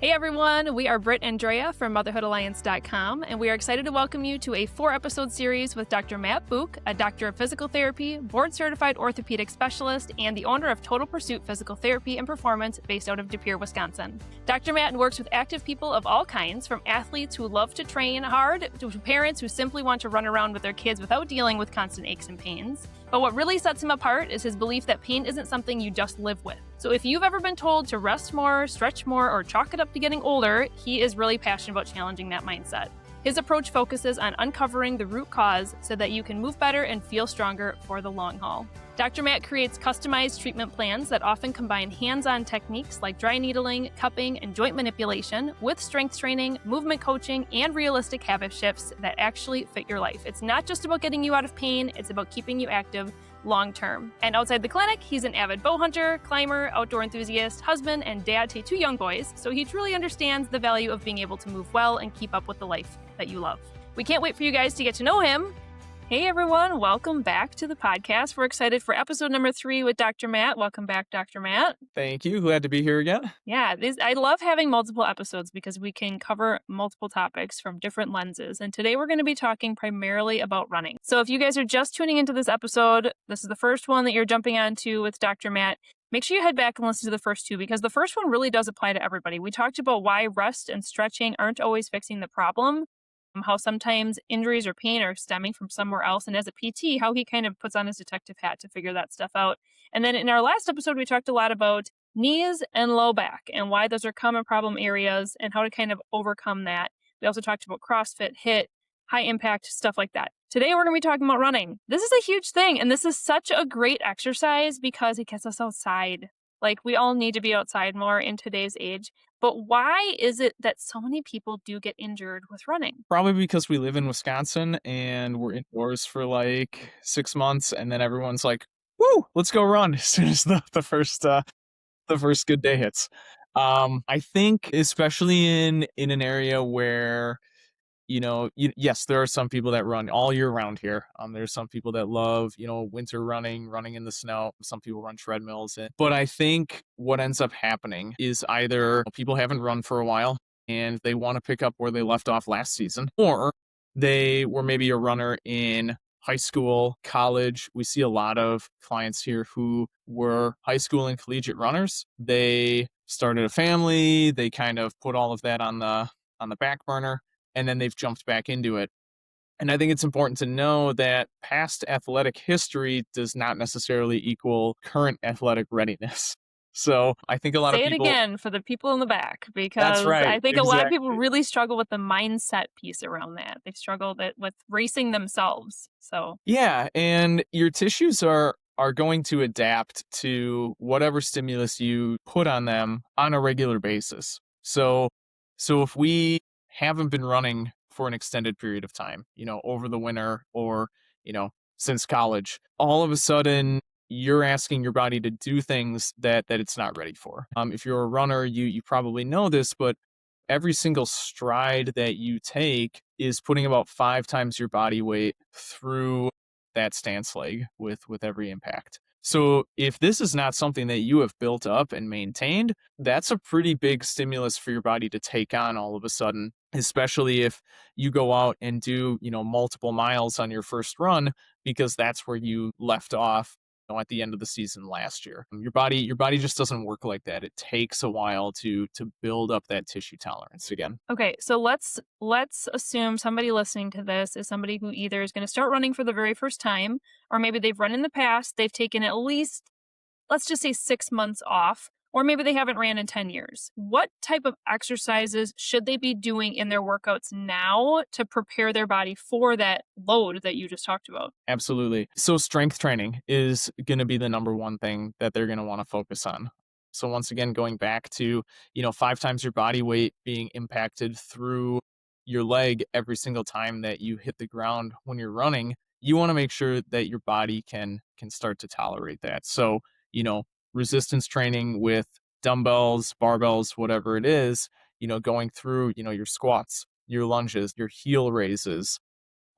Hey everyone, we are Britt and Drea from motherhoodalliance.com, and we are excited to welcome you to a 4-episode series with Dr. Matt Buch, a doctor of physical therapy, board-certified orthopedic specialist, and the owner of Total Pursuit Physical Therapy and Performance based out of De Pere, Wisconsin. Dr. Matt works with active people of all kinds, from athletes who love to train hard to parents who simply want to run around with their kids without dealing with constant aches and pains. But what really sets him apart is his belief that pain isn't something you just live with. So if you've ever been told to rest more, stretch more, or chalk it up to getting older, he is really passionate about challenging that mindset. His approach focuses on uncovering the root cause so that you can move better and feel stronger for the long haul. Dr. Matt creates customized treatment plans that often combine hands-on techniques like dry needling, cupping, and joint manipulation with strength training, movement coaching, and realistic habit shifts that actually fit your life. It's not just about getting you out of pain, it's about keeping you active long-term. And outside the clinic, he's an avid bow hunter, climber, outdoor enthusiast, husband, and dad to 2 young boys, so he truly understands the value of being able to move well and keep up with the life that you love. We can't wait for you guys to get to know him. Hey everyone, welcome back to the podcast. We're excited for episode number 3 with Dr. Matt. Welcome back, Dr. Matt. Thank you. Glad to be here again. Yeah, I love having multiple episodes because we can cover multiple topics from different lenses. And today we're going to be talking primarily about running. So if you guys are just tuning into this episode, this is the first one that you're jumping onto with Dr. Matt. Make sure you head back and listen to the first 2 because the first one really does apply to everybody. We talked about why rest and stretching aren't always fixing the problem, how sometimes injuries or pain are stemming from somewhere else, and as a PT, how he kind of puts on his detective hat to figure that stuff out. And then in our last episode, we talked a lot about knees and low back and why those are common problem areas and how to kind of overcome that. We also talked about CrossFit, HIIT, high impact, stuff like that. Today, we're going to be talking about running. This is a huge thing, and this is such a great exercise because it gets us outside. Like, we all need to be outside more in today's age. But why is it that so many people do get injured with running? Probably because we live in Wisconsin and we're indoors for like 6 months, and then everyone's like, "Woo, let's go run!" as soon as the first good day hits. I think especially in an area where yes, there are some people that run all year round here. There's some people that love, winter running in the snow. Some people run treadmills. But I think what ends up happening is either people haven't run for a while and they want to pick up where they left off last season, or they were maybe a runner in high school, college. We see a lot of clients here who were high school and collegiate runners. They started a family. They kind of put all of that on the back burner, and then they've jumped back into it. And I think it's important to know that past athletic history does not necessarily equal current athletic readiness. So I think a lot of people... Say it again for the people in the back, because That's right, I think a lot of people exactly. really struggle with the mindset piece around that. They struggle with racing themselves. So Yeah, and your tissues are going to adapt to whatever stimulus you put on them on a regular basis. So if we haven't been running for an extended period of time, over the winter or, since college, all of a sudden you're asking your body to do things that it's not ready for. If you're a runner, you probably know this, but every single stride that you take is putting about 5 times your body weight through that stance leg with every impact. So if this is not something that you have built up and maintained, that's a pretty big stimulus for your body to take on all of a sudden, especially if you go out and do, multiple miles on your first run, because that's where you left off, at the end of the season last year. Your body just doesn't work like that. It takes a while to build up that tissue tolerance again. okay, so let's assume somebody listening to this is somebody who either is going to start running for the very first time, or maybe they've run in the past, they've taken at least, let's just say 6 months off, or maybe they haven't ran in 10 years. What type of exercises should they be doing in their workouts now to prepare their body for that load that you just talked about? Absolutely. So strength training is going to be the number one thing that they're going to want to focus on. So once again, going back to, 5 times your body weight being impacted through your leg every single time that you hit the ground when you're running, you want to make sure that your body can start to tolerate that. So, resistance training with dumbbells, barbells, whatever it is, going through, your squats, your lunges, your heel raises,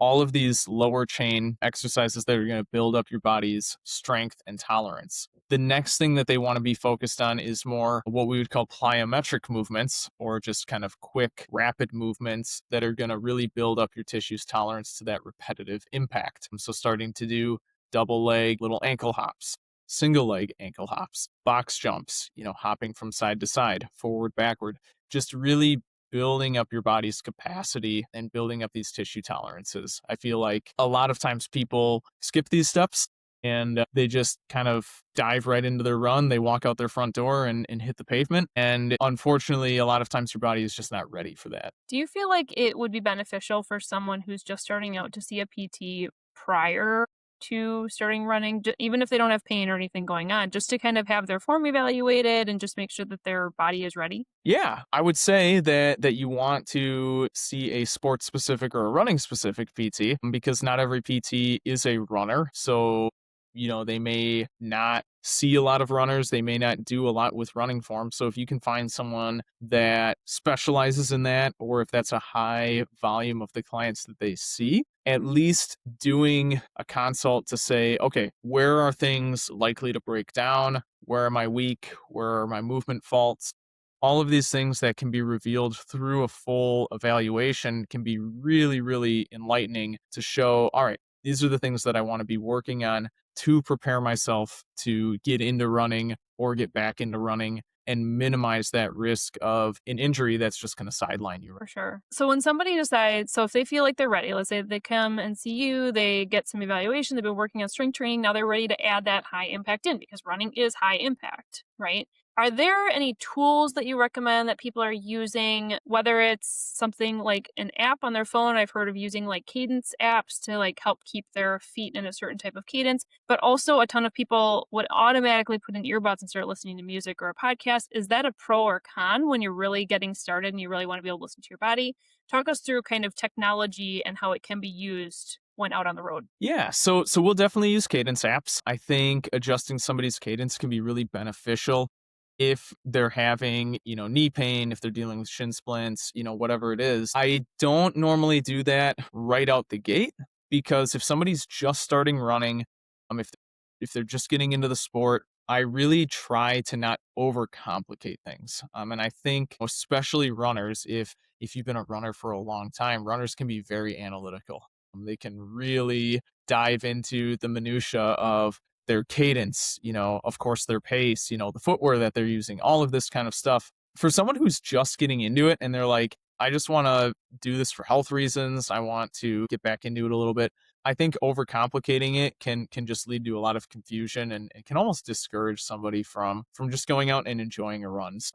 all of these lower chain exercises that are going to build up your body's strength and tolerance. The next thing that they want to be focused on is more what we would call plyometric movements, or just kind of quick, rapid movements that are going to really build up your tissue's tolerance to that repetitive impact. So starting to do double leg little ankle hops, single leg ankle hops, box jumps, hopping from side to side, forward, backward, just really building up your body's capacity and building up these tissue tolerances. I feel like a lot of times people skip these steps and they just kind of dive right into their run. They walk out their front door and hit the pavement. And unfortunately, a lot of times your body is just not ready for that. Do you feel like it would be beneficial for someone who's just starting out to see a PT prior to starting running, even if they don't have pain or anything going on, just to kind of have their form evaluated and just make sure that their body is ready? Yeah, I would say that you want to see a sports specific or a running specific PT, because not every PT is a runner. So, they may not see a lot of runners. They may not do a lot with running form. So if you can find someone that specializes in that, or if that's a high volume of the clients that they see, at least doing a consult to say, okay, where are things likely to break down? Where am I weak? Where are my movement faults? All of these things that can be revealed through a full evaluation can be really, really enlightening to show, all right, these are the things that I want to be working on to prepare myself to get into running or get back into running and minimize that risk of an injury that's just going to sideline you. For sure. So when somebody decides, so if they feel like they're ready, let's say they come and see you, they get some evaluation, they've been working on strength training, now they're ready to add that high impact in because running is high impact, right? Are there any tools that you recommend that people are using, whether it's something like an app on their phone? I've heard of using like cadence apps to like help keep their feet in a certain type of cadence, but also a ton of people would automatically put in earbuds and start listening to music or a podcast. Is that a pro or con when you're really getting started and you really want to be able to listen to your body? Talk us through kind of technology and how it can be used when out on the road. Yeah, so we'll definitely use cadence apps. I think adjusting somebody's cadence can be really beneficial if they're having, knee pain, if they're dealing with shin splints, whatever it is. I don't normally do that right out the gate, because if somebody's just starting running, if they're just getting into the sport, I really try to not overcomplicate things. And I think especially runners, if you've been a runner for a long time, runners can be very analytical. They can really dive into the minutia of their cadence, of course, their pace, the footwear that they're using, all of this kind of stuff. For someone who's just getting into it and they're like, I just want to do this for health reasons, I want to get back into it a little bit, I think overcomplicating it can just lead to a lot of confusion, and it can almost discourage somebody from just going out and enjoying a runs.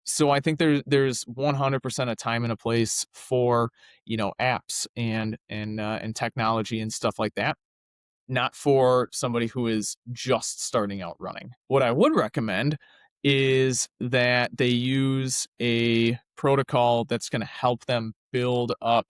So I think there's 100% a time and a place for apps and technology and stuff like that, not for somebody who is just starting out running. What I would recommend is that they use a protocol that's going to help them build up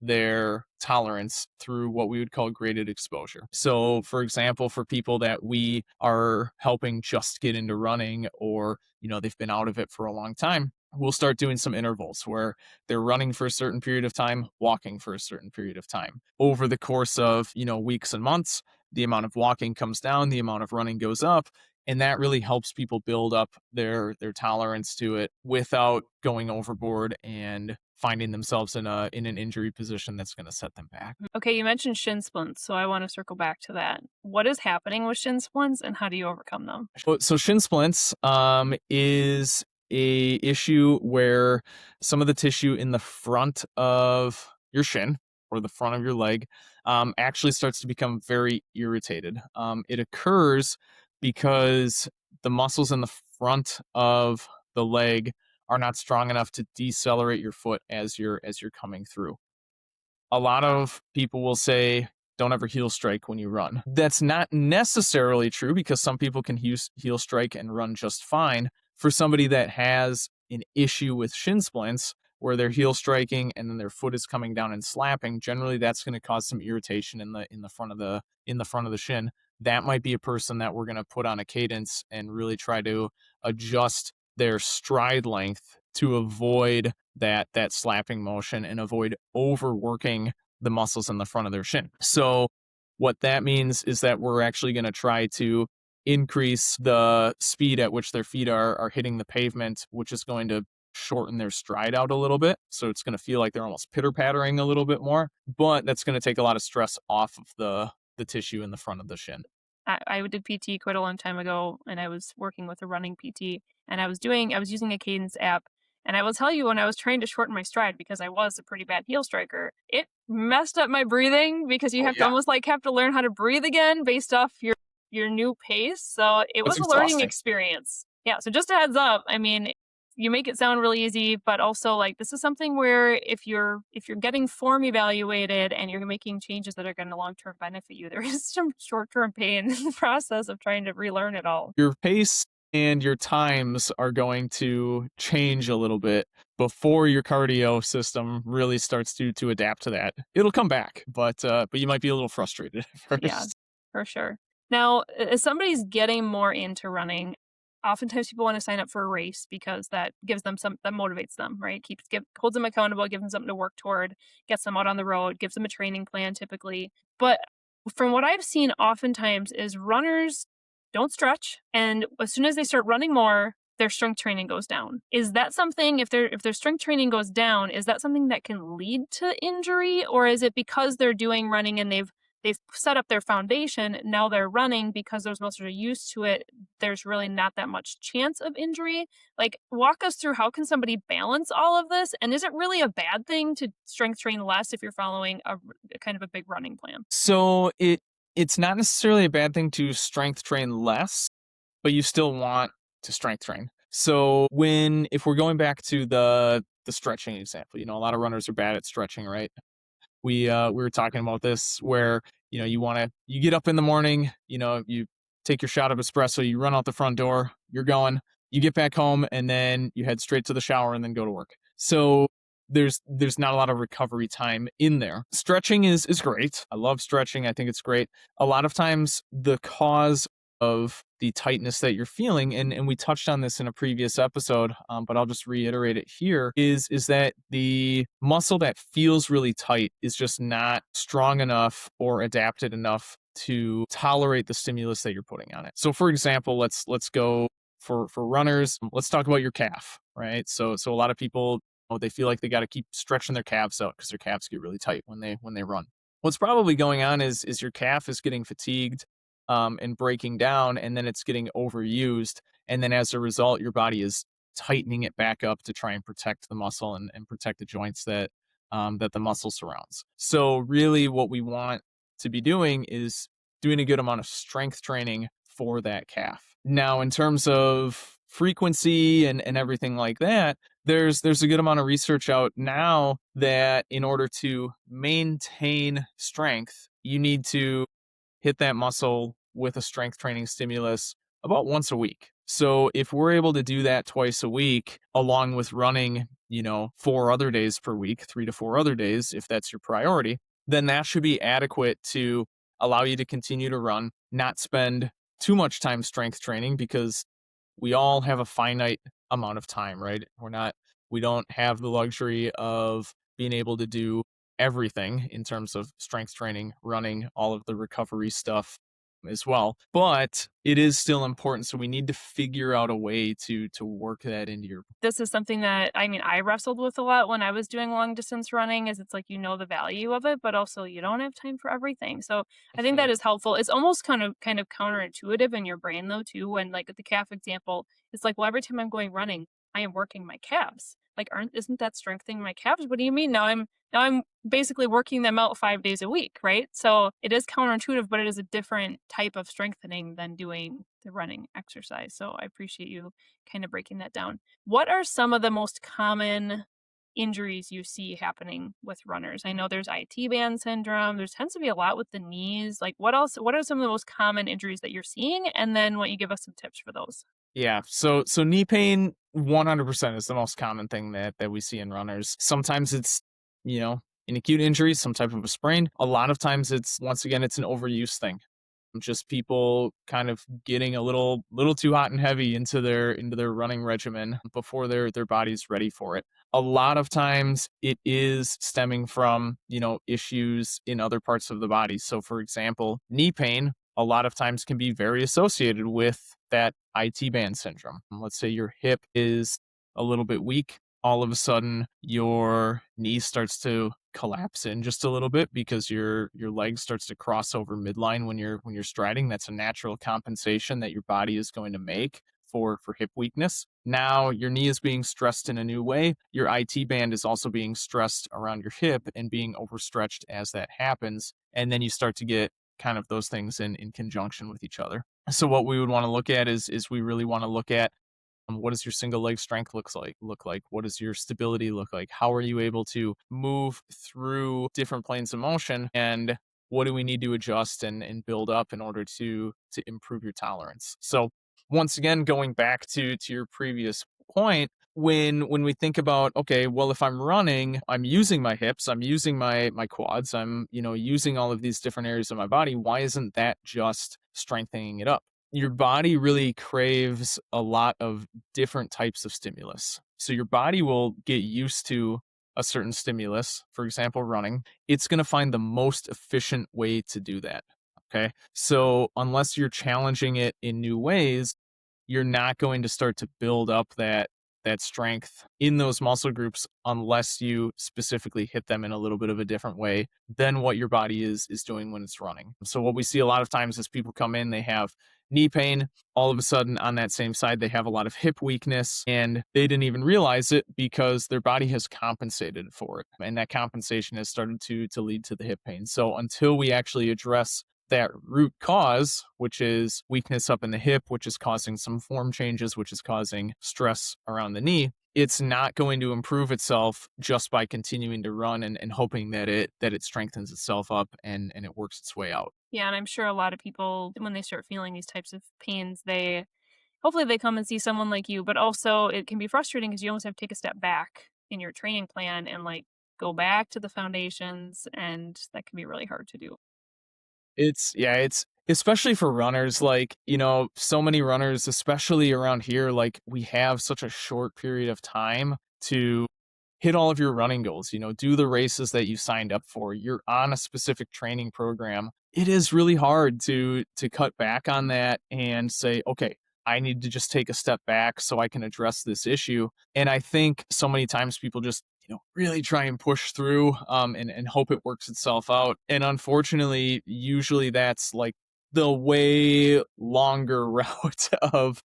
their tolerance through what we would call graded exposure. So, for example, for people that we are helping just get into running, or they've been out of it for a long time, we'll start doing some intervals where they're running for a certain period of time, walking for a certain period of time. Over the course of, weeks and months, the amount of walking comes down, the amount of running goes up, and that really helps people build up their tolerance to it without going overboard and finding themselves in an injury position that's going to set them back. Okay, you mentioned shin splints, so I want to circle back to that. What is happening with shin splints and how do you overcome them? So shin splints is a issue where some of the tissue in the front of your shin or the front of your leg actually starts to become very irritated. It occurs because the muscles in the front of the leg are not strong enough to decelerate your foot as you're coming through. A lot of people will say, don't ever heel strike when you run. That's not necessarily true, because some people can heel strike and run just fine. For somebody that has an issue with shin splints, where they're heel striking and then their foot is coming down and slapping, generally that's going to cause some irritation in the front of the shin. That might be a person that we're going to put on a cadence and really try to adjust their stride length to avoid that slapping motion and avoid overworking the muscles in the front of their shin. So what that means is that we're actually going to try to increase the speed at which their feet are hitting the pavement, which is going to shorten their stride out a little bit. So it's going to feel like they're almost pitter-pattering a little bit more, but that's going to take a lot of stress off of the tissue in the front of the shin. I did PT quite a long time ago, and I was working with a running PT, and I was using a cadence app. And I will tell you, when I was trying to shorten my stride, because I was a pretty bad heel striker, it messed up my breathing, because you Oh have to yeah, almost like have to learn how to breathe again based off your new pace. So it that's was a learning exhausting. experience. Yeah. So just a heads up. I mean, you make it sound really easy, but also like this is something where if you're getting form evaluated and you're making changes that are going to long term benefit you, there is some short term pain in the process of trying to relearn it all. Your pace and your times are going to change a little bit before your cardio system really starts to adapt to that. It'll come back, but you might be a little frustrated at Yeah, first. for sure. Now, as somebody's getting more into running, oftentimes people want to sign up for a race because that gives them that motivates them, right? Holds them accountable, gives them something to work toward, gets them out on the road, gives them a training plan typically. But from what I've seen oftentimes is runners don't stretch, and as soon as they start running more, their strength training goes down. Is that something, if their strength training goes down, is that something that can lead to injury, or is it because they're doing running and they've set up their foundation, now they're running because those muscles are used to it, there's really not that much chance of injury? Like, walk us through, how can somebody balance all of this? And is it really a bad thing to strength train less if you're following a kind of a big running plan? So it's not necessarily a bad thing to strength train less, but you still want to strength train. So if we're going back to the stretching example, a lot of runners are bad at stretching, right? We were talking about this where you get up in the morning, you take your shot of espresso, you run out the front door, you're going, you get back home, and then you head straight to the shower and then go to work. So there's not a lot of recovery time in there. Stretching is great. I love stretching. I think it's great. A lot of times the cause of the tightness that you're feeling, and we touched on this in a previous episode, but I'll just reiterate it here, is that the muscle that feels really tight is just not strong enough or adapted enough to tolerate the stimulus that you're putting on it. So for example, let's go for runners, let's talk about your calf, right? So a lot of people, they feel like they got to keep stretching their calves out because their calves get really tight when they run. What's probably going on is your calf is getting fatigued and breaking down, and then it's getting overused. And then as a result, your body is tightening it back up to try and protect the muscle and protect the joints that the muscle surrounds. So really what we want to be doing is doing a good amount of strength training for that calf. Now, in terms of frequency and everything like that, there's a good amount of research out now that in order to maintain strength, you need to hit that muscle with a strength training stimulus about once a week. So if we're able to do that twice a week, along with running, 4 other days per week, 3 to 4 other days, if that's your priority, then that should be adequate to allow you to continue to run, not spend too much time strength training, because we all have a finite amount of time, right? We don't have the luxury of being able to do everything in terms of strength training, running, all of the recovery stuff as well. But it is still important. So we need to figure out a way to work that into your. This is something that, I mean, I wrestled with a lot when I was doing long distance running, is it's like, the value of it, but also you don't have time for everything. So I think that is helpful. It's almost kind of counterintuitive in your brain though, too. When like the calf example, it's like, well, every time I'm going running, I am working my calves. Like, isn't that strengthening my calves? What do you mean? Now I'm basically working them out 5 days a week, right? So it is counterintuitive, but it is a different type of strengthening than doing the running exercise. So I appreciate you kind of breaking that down. What are some of the most common injuries you see happening with runners? I know there's IT band syndrome. There tends to be a lot with the knees. Like, what else? What are some of the most common injuries that you're seeing? And then why don't you give us some tips for those? Yeah. So knee pain 100% is the most common thing that we see in runners. Sometimes it's, an acute injury, some type of a sprain. A lot of times it's, once again, it's an overuse thing. just people kind of getting a little too hot and heavy into their running regimen before their body's ready for it. A lot of times it is stemming from, issues in other parts of the body. So for example, knee pain a lot of times can be very associated with that IT band syndrome. Let's say your hip is a little bit weak, all of a sudden your knee starts to collapse in just a little bit because your leg starts to cross over midline when you're striding. That's a natural compensation that your body is going to make for hip weakness. Now your knee is being stressed in a new way. Your IT band is also being stressed around your hip and being overstretched as that happens. And then you start to get kind of those things in conjunction with each other. So what we would want to look at is we really want to look at what does your single leg strength look like? What does your stability look like? How are you able to move through different planes of motion? And what do we need to adjust and build up in order to improve your tolerance? So once again, going back to your previous point, when we think about, okay, well, if I'm running, I'm using my hips, I'm using my quads, I'm, using all of these different areas of my body. Why isn't that just strengthening it up? Your body really craves a lot of different types of stimulus. So your body will get used to a certain stimulus, for example, running. It's going to find the most efficient way to do that. Okay. So unless you're challenging it in new ways, you're not going to start to build up that strength in those muscle groups unless you specifically hit them in a little bit of a different way than what your body is doing when it's running. So what we see a lot of times is people come in, they have knee pain, all of a sudden on that same side they have a lot of hip weakness and they didn't even realize it because their body has compensated for it, and that compensation has started to lead to the hip pain. So until we actually address that root cause, which is weakness up in the hip, which is causing some form changes, which is causing stress around the knee, it's not going to improve itself just by continuing to run and hoping that it strengthens itself up and it works its way out. Yeah, and I'm sure a lot of people, when they start feeling these types of pains, they hopefully they come and see someone like you, but also it can be frustrating because you almost have to take a step back in your training plan and like go back to the foundations, and that can be really hard to do. It's especially for runners, like, so many runners, especially around here, like we have such a short period of time to hit all of your running goals, do the races that you signed up for. You're on a specific training program. It is really hard to cut back on that and say, okay, I need to just take a step back so I can address this issue. And I think so many times people just really try and push through and hope it works itself out. And unfortunately, usually that's like the way longer route of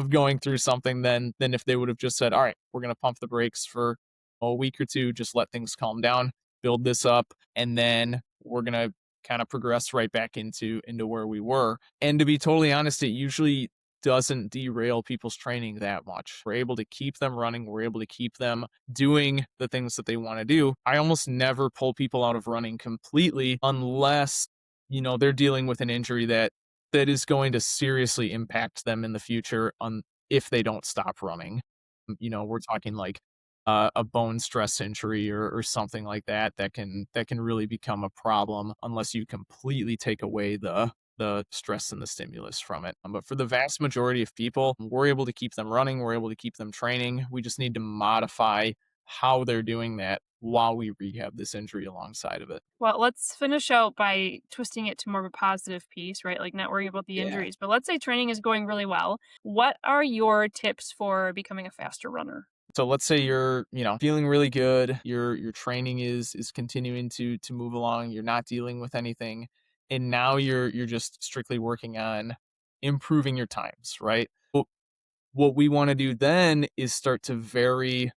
going through something than if they would have just said, all right, we're going to pump the brakes for a week or two, just let things calm down, build this up, and then we're going to kind of progress right back into where we were. And to be totally honest, it usually doesn't derail people's training that much. We're able to keep them running, we're able to keep them doing the things that they want to do. I almost never pull people out of running completely unless, they're dealing with an injury that is going to seriously impact them in the future on if they don't stop running. We're talking like a bone stress injury or something like that can really become a problem unless you completely take away the stress and the stimulus from it. But for the vast majority of people, we're able to keep them running, we're able to keep them training. We just need to modify how they're doing that while we rehab this injury alongside of it. Well, let's finish out by twisting it to more of a positive piece, right? Like not worrying about the Yeah. injuries. But let's say training is going really well. What are your tips for becoming a faster runner? So let's say you're, feeling really good, your training is continuing to move along, you're not dealing with anything, and now you're just strictly working on improving your times, right? What we want to do then is start to vary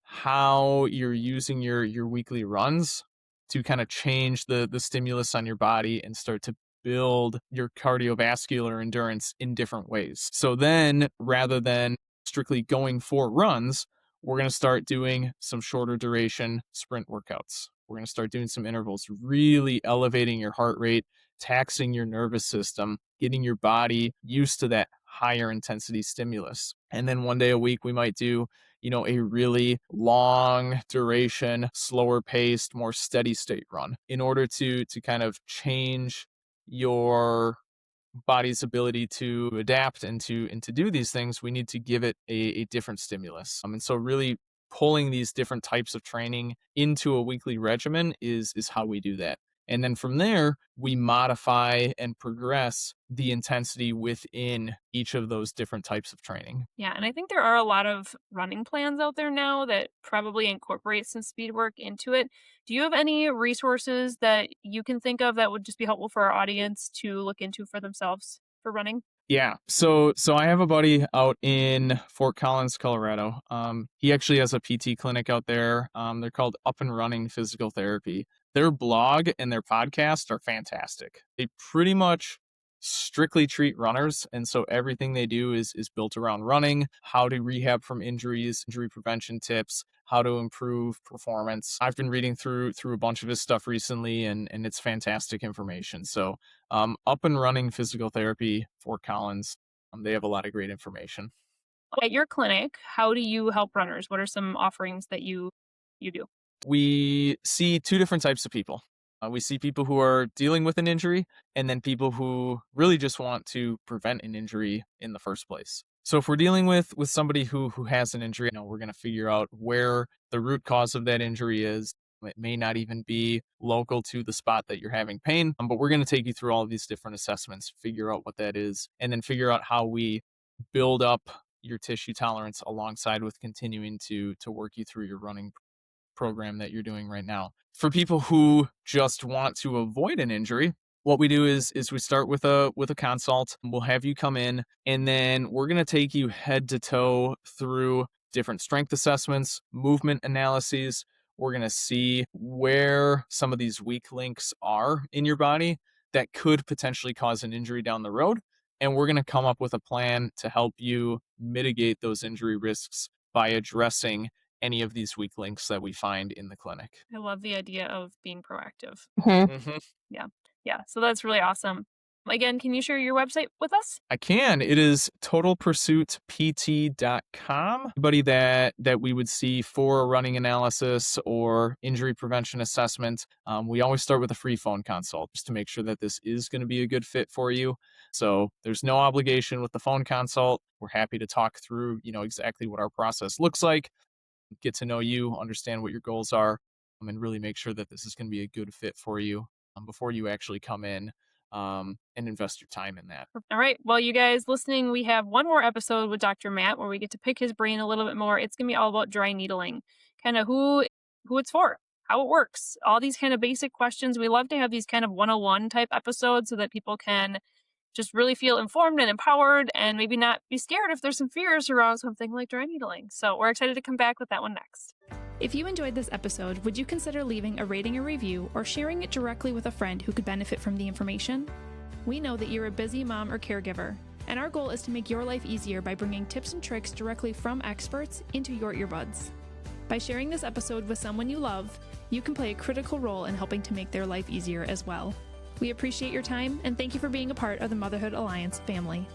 how you're using your weekly runs to kind of change the stimulus on your body and start to build your cardiovascular endurance in different ways. So then rather than strictly going for runs, we're going to start doing some shorter duration sprint workouts. We're going to start doing some intervals, really elevating your heart rate, taxing your nervous system, getting your body used to that higher intensity stimulus. And then one day a week, we might do a really long duration, slower paced, more steady state run in order to kind of change your body's ability to adapt and to do these things, we need to give it a different stimulus. And so really pulling these different types of training into a weekly regimen is how we do that. And then from there, we modify and progress the intensity within each of those different types of training. Yeah, and I think there are a lot of running plans out there now that probably incorporate some speed work into it. Do you have any resources that you can think of that would just be helpful for our audience to look into for themselves for running? Yeah. So I have a buddy out in Fort Collins, Colorado. He actually has a PT clinic out there. They're called Up and Running Physical Therapy. Their blog and their podcast are fantastic. They pretty much strictly treat runners, and so everything they do is built around running, how to rehab from injuries, injury prevention tips, how to improve performance. I've been reading through a bunch of his stuff recently, and it's fantastic information. So Up and Running Physical Therapy, Fort Collins, they have a lot of great information. At your clinic, how do you help runners? What are some offerings that you do? We see two different types of people. We see people who are dealing with an injury, and then people who really just want to prevent an injury in the first place. So if we're dealing with somebody who has an injury, we're going to figure out where the root cause of that injury is. It may not even be local to the spot that you're having pain, but we're going to take you through all of these different assessments, figure out what that is, and then figure out how we build up your tissue tolerance alongside with continuing to work you through your running program that you're doing right now. For people who just want to avoid an injury, what we do is we start with a consult. We'll have you come in, and then we're going to take you head to toe through different strength assessments, movement analyses. We're going to see where some of these weak links are in your body that could potentially cause an injury down the road. And we're going to come up with a plan to help you mitigate those injury risks by addressing any of these weak links that we find in the clinic. I love the idea of being proactive. Mhm. Yeah. So that's really awesome. Again, can you share your website with us? I can. It is totalpursuitpt.com. Anybody that we would see for a running analysis or injury prevention assessment, we always start with a free phone consult just to make sure that this is going to be a good fit for you. So there's no obligation with the phone consult. We're happy to talk through, exactly what our process looks like, get to know you, understand what your goals are, and really make sure that this is going to be a good fit for you before you actually come in and invest your time in that. All right. Well, you guys listening, we have one more episode with Dr. Matt where we get to pick his brain a little bit more. It's going to be all about dry needling, kind of who it's for, how it works, all these kind of basic questions. We love to have these kind of 101 type episodes so that people can just really feel informed and empowered and maybe not be scared if there's some fears around something like dry needling. So we're excited to come back with that one next. If you enjoyed this episode, would you consider leaving a rating or review or sharing it directly with a friend who could benefit from the information? We know that you're a busy mom or caregiver, and our goal is to make your life easier by bringing tips and tricks directly from experts into your earbuds. By sharing this episode with someone you love, you can play a critical role in helping to make their life easier as well. We appreciate your time and thank you for being a part of the Motherhood Alliance family.